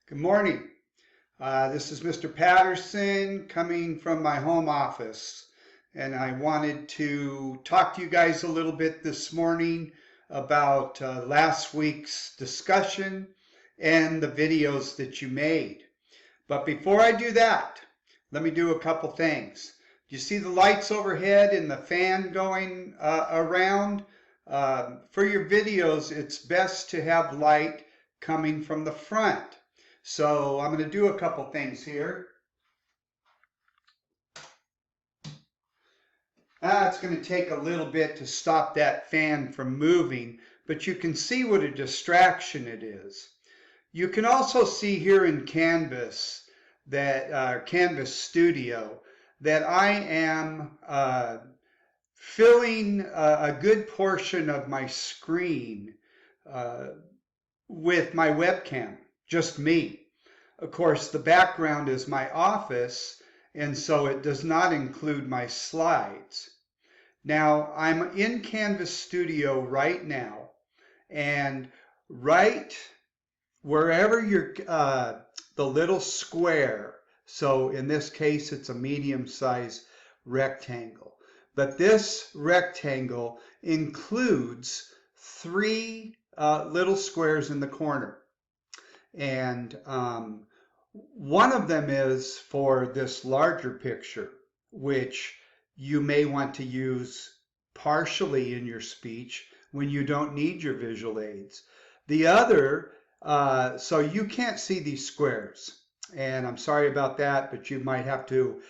Good morning. This is Mr. Patterson coming from my home office, and I wanted to talk to you guys a little bit this morning about last week's discussion and the videos that you made. But before I do that, let me do a couple things. Do you see the lights overhead and the fan going around? For your videos, it's best to have light coming from the front. So I'm going to do a couple things here. It's going to take a little bit to stop that fan from moving, but you can see what a distraction it is. You can also see here in Canvas, that Canvas Studio, that I am filling a good portion of my screen with my webcam. Just me. Of course, the background is my office, and so it does not include my slides. Now, I'm in Canvas Studio right now, and right wherever you're, the little square, so in this case, it's a medium-sized rectangle. But this rectangle includes three little squares in the corner. And one of them is for this larger picture, which you may want to use partially in your speech when you don't need your visual aids. The other, so you can't see these squares, and I'm sorry about that, but you might have to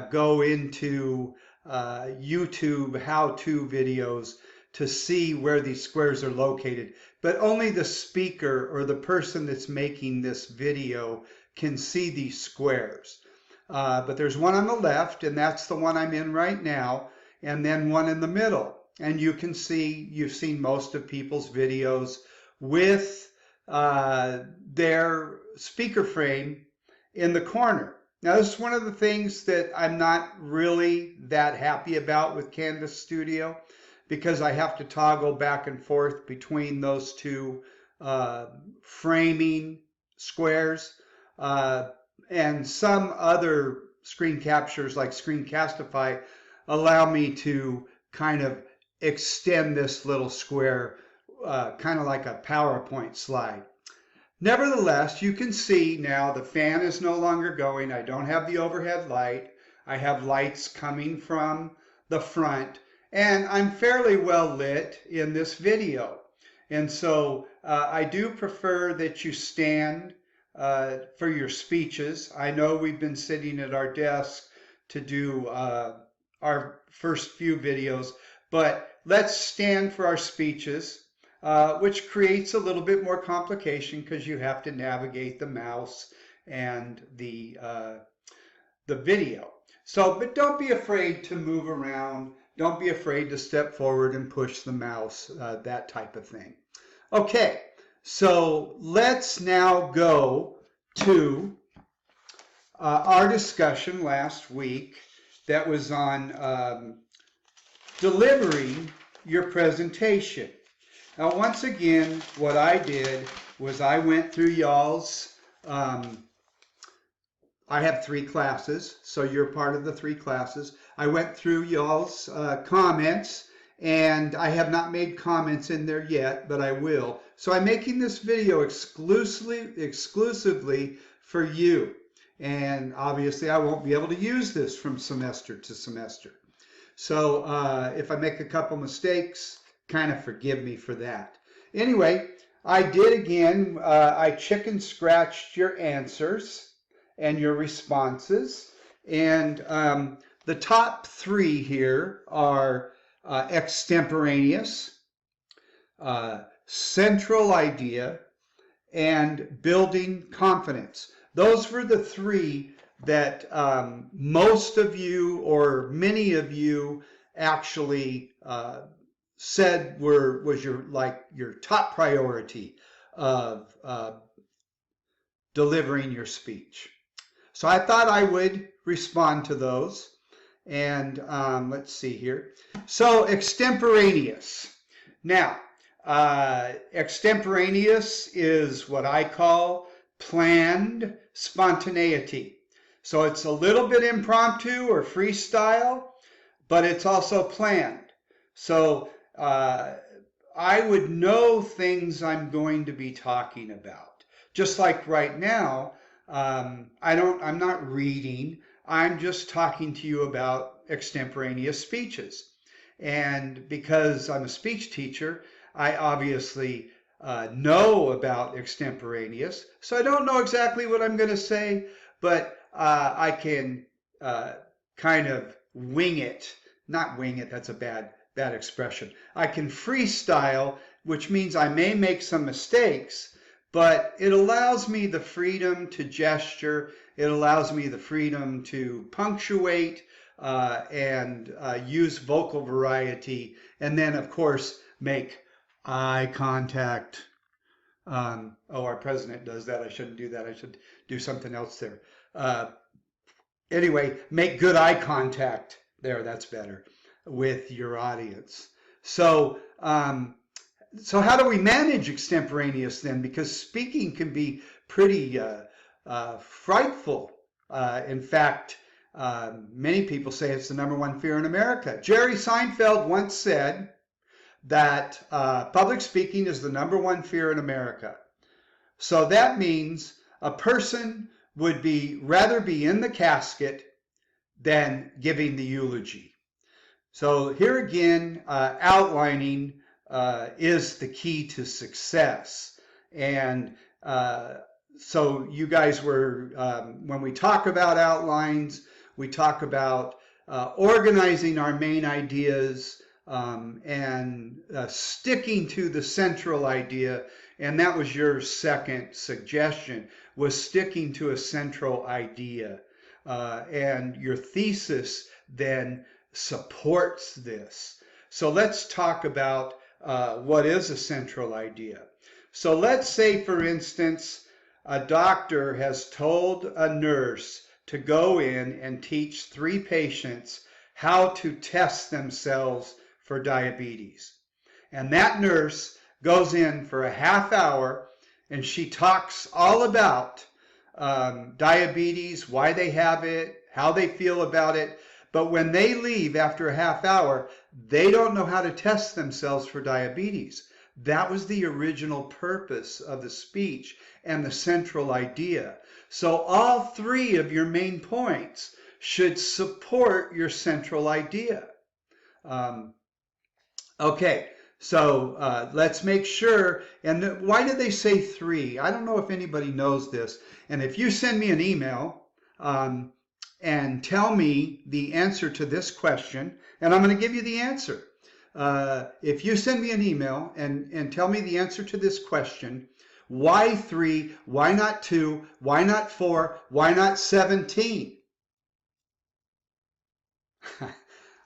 go into YouTube how-to videos to see where these squares are located. But only the speaker or the person that's making this video can see these squares. But there's one on the left, and that's the one I'm in right now, and then one in the middle. And you can see, you've seen most of people's videos with their speaker frame in the corner. Now, this is one of the things that I'm not really that happy about with Canvas Studio, because I have to toggle back and forth between those two framing squares. And some other screen captures like Screencastify allow me to kind of extend this little square kind of like a PowerPoint slide. Nevertheless, you can see now the fan is no longer going. I don't have the overhead light. I have lights coming from the front. And I'm fairly well lit in this video. And so I do prefer that you stand for your speeches. I know we've been sitting at our desk to do our first few videos, but let's stand for our speeches, which creates a little bit more complication because you have to navigate the mouse and the video. So, but don't be afraid to move around. Don't be afraid to step forward and push the mouse, that type of thing. Okay, so let's now go to our discussion last week that was on delivering your presentation. Now, once again, what I did was I went through y'all's, I have 3 classes, so you're part of the 3 classes. I went through y'all's comments, and I have not made comments in there yet, but I will. So I'm making this video exclusively for you. And obviously I won't be able to use this from semester to semester. So if I make a couple mistakes, kind of forgive me for that. Anyway, I did again, I chicken scratched your answers and your responses. And the top 3 here are extemporaneous, central idea, and building confidence. Those were the 3 that most of you or many of you actually said was your top priority of delivering your speech. So I thought I would respond to those. And let's see here. So extemporaneous. Now, extemporaneous is what I call planned spontaneity. So it's a little bit impromptu or freestyle, but it's also planned. So I would know things I'm going to be talking about. Just like right now, I'm not reading. I'm just talking to you about extemporaneous speeches. And because I'm a speech teacher, I obviously know about extemporaneous. So I don't know exactly what I'm going to say, but I can kind of wing it. Not wing it, that's a bad expression. I can freestyle, which means I may make some mistakes, but it allows me the freedom to gesture. It allows me the freedom to punctuate and use vocal variety, and then, of course, make eye contact. Oh, our president does that. I shouldn't do that. I should do something else there. Anyway, make good eye contact. There, that's better, with your audience. So, so how do we manage extemporaneous then? Because speaking can be pretty frightful. In fact, many people say it's the #1 fear in America. Jerry Seinfeld once said that public speaking is the #1 fear in America. So that means a person would rather be in the casket than giving the eulogy. So here again, outlining is the key to success. And so you guys were, when we talk about outlines, we talk about organizing our main ideas and sticking to the central idea. And that was your second suggestion, was sticking to a central idea. And your thesis then supports this. So let's talk about what is a central idea. So let's say, for instance, a doctor has told a nurse to go in and teach 3 patients how to test themselves for diabetes. And that nurse goes in for a half hour and she talks all about diabetes, why they have it, how they feel about it. But when they leave after a half hour, they don't know how to test themselves for diabetes. That was the original purpose of the speech and the central idea. So all 3 of your main points should support your central idea. Okay, so let's make sure. And why did they say 3? I don't know if anybody knows this. And if you send me an email and tell me the answer to this question, and I'm going to give you the answer. If you send me an email and tell me the answer to this question, why 3? Why not 2? Why not 4? Why not 17?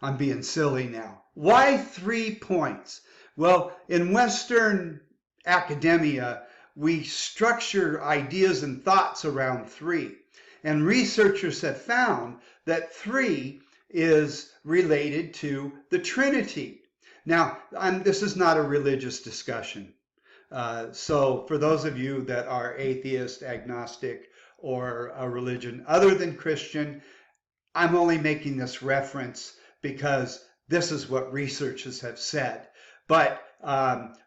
I'm being silly now. Why 3 points? Well, in Western academia, we structure ideas and thoughts around 3. And researchers have found that 3 is related to the Trinity. Now, this is not a religious discussion. So for those of you that are atheist, agnostic, or a religion other than Christian, I'm only making this reference because this is what researchers have said. But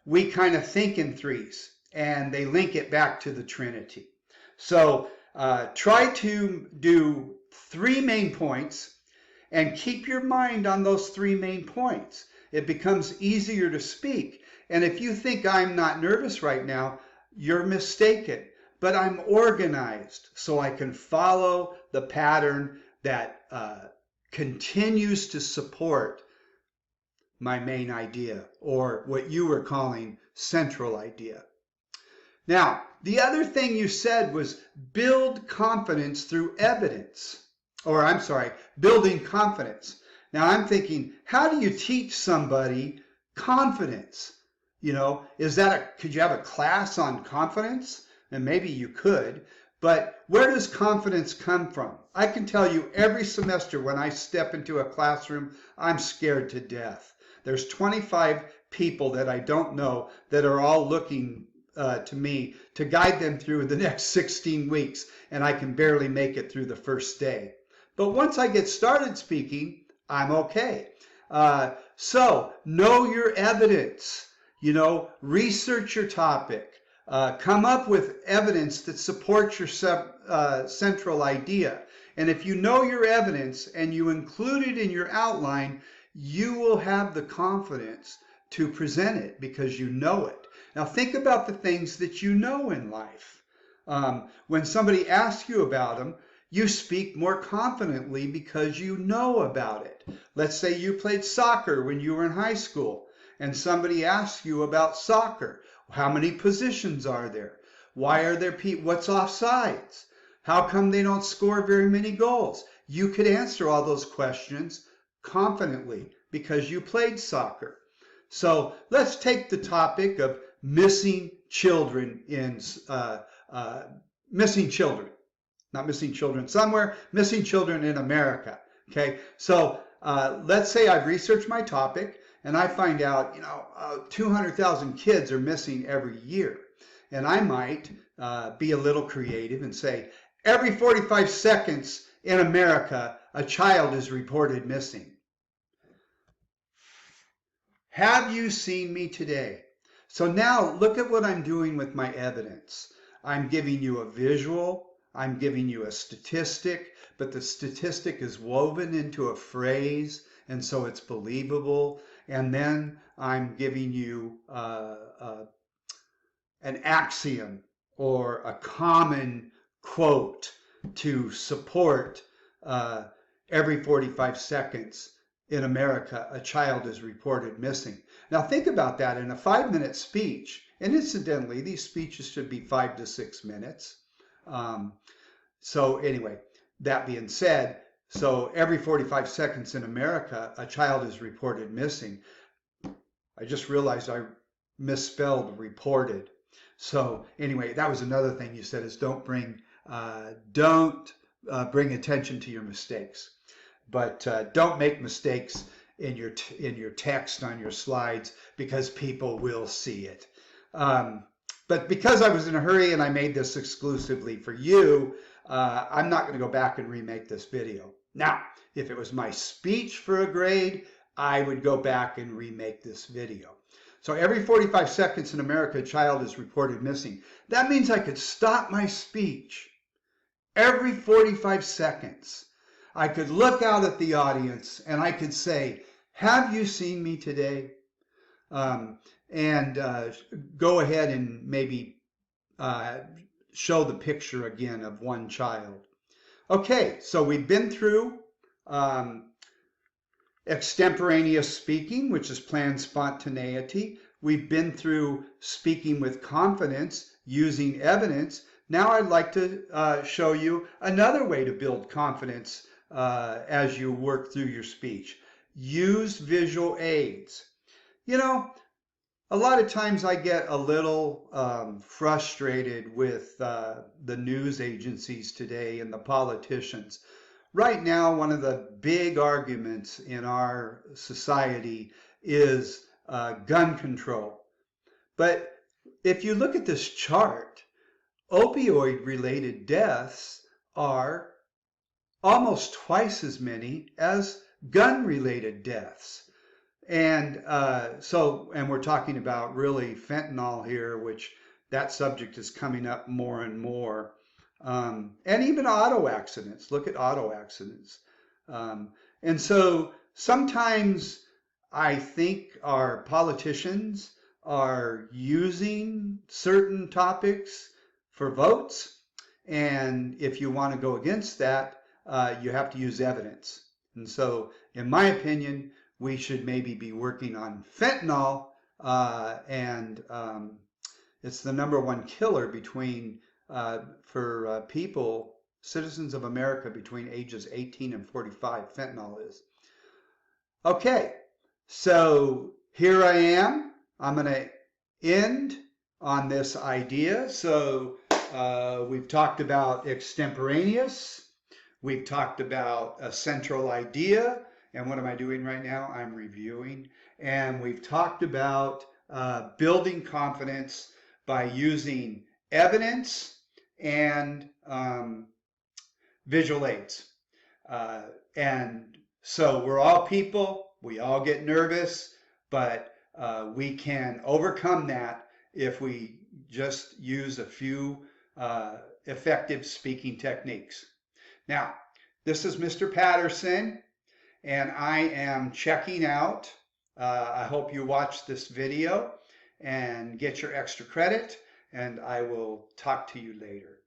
we kind of think in 3s, and they link it back to the Trinity. So try to do 3 main points and keep your mind on those 3 main points. It becomes easier to speak. And if you think I'm not nervous right now, you're mistaken. But I'm organized so I can follow the pattern that continues to support my main idea, or what you were calling central idea. Now, the other thing you said was build confidence through evidence. Or I'm sorry, building confidence. Now I'm thinking, how do you teach somebody confidence? You know, could you have a class on confidence? And maybe you could, but where does confidence come from? I can tell you every semester when I step into a classroom, I'm scared to death. There's 25 people that I don't know that are all looking to me to guide them through the next 16 weeks, and I can barely make it through the first day. But once I get started speaking, I'm okay. So know your evidence. You know, research your topic. Come up with evidence that supports your central idea. And if you know your evidence and you include it in your outline, you will have the confidence to present it because you know it. Now think about the things that you know in life. When somebody asks you about them, you speak more confidently because you know about it. Let's say you played soccer when you were in high school and somebody asks you about soccer. How many positions are there? Why are there what's offsides? How come they don't score very many goals? You could answer all those questions confidently because you played soccer. So let's take the topic of missing children in missing children, not missing children somewhere, missing children in America. Okay, so let's say I've researched my topic and I find out, 200,000 kids are missing every year, and I might be a little creative and say every 45 seconds in America a child is reported missing. Have you seen me today? So now look at what I'm doing with my evidence. I'm giving you a visual, I'm giving you a statistic, but the statistic is woven into a phrase, and so it's believable. And then I'm giving you an axiom or a common quote to support every 45 seconds in America, a child is reported missing. Now think about that in a 5-minute speech. And incidentally, these speeches should be 5 to 6 minutes. So anyway, that being said, so every 45 seconds in America, a child is reported missing. I just realized I misspelled reported. So anyway, that was another thing you said is don't bring attention to your mistakes. But don't make mistakes in your text on your slides because people will see it. But because I was in a hurry and I made this exclusively for you, I'm not going to go back and remake this video. Now, if it was my speech for a grade, I would go back and remake this video. So every 45 seconds in America, a child is reported missing. That means I could stop my speech every 45 seconds. I could look out at the audience and I could say, have you seen me today? And go ahead and maybe show the picture again of one child. Okay, so we've been through extemporaneous speaking, which is planned spontaneity. We've been through speaking with confidence using evidence. Now I'd like to show you another way to build confidence as you work through your speech. Use visual aids. A lot of times I get a little frustrated with the news agencies today and the politicians. Right now, one of the big arguments in our society is gun control. But if you look at this chart, opioid-related deaths are almost twice as many as gun-related deaths. And and we're talking about really fentanyl here, which that subject is coming up more and more. And even auto accidents. Look at auto accidents. And so sometimes I think our politicians are using certain topics for votes. And if you want to go against that, you have to use evidence. And so, in my opinion, we should maybe be working on fentanyl, and it's the #1 killer for people, citizens of America between ages 18 and 45, fentanyl is. Okay, so here I am. I'm going to end on this idea. So we've talked about extemporaneous. We've talked about a central idea. And what am I doing right now? I'm reviewing. And we've talked about building confidence by using evidence and visual aids. And so we're all people, we all get nervous, but we can overcome that if we just use a few effective speaking techniques. Now, this is Mr. Patterson, and I am checking out. I hope you watch this video and get your extra credit, and I will talk to you later.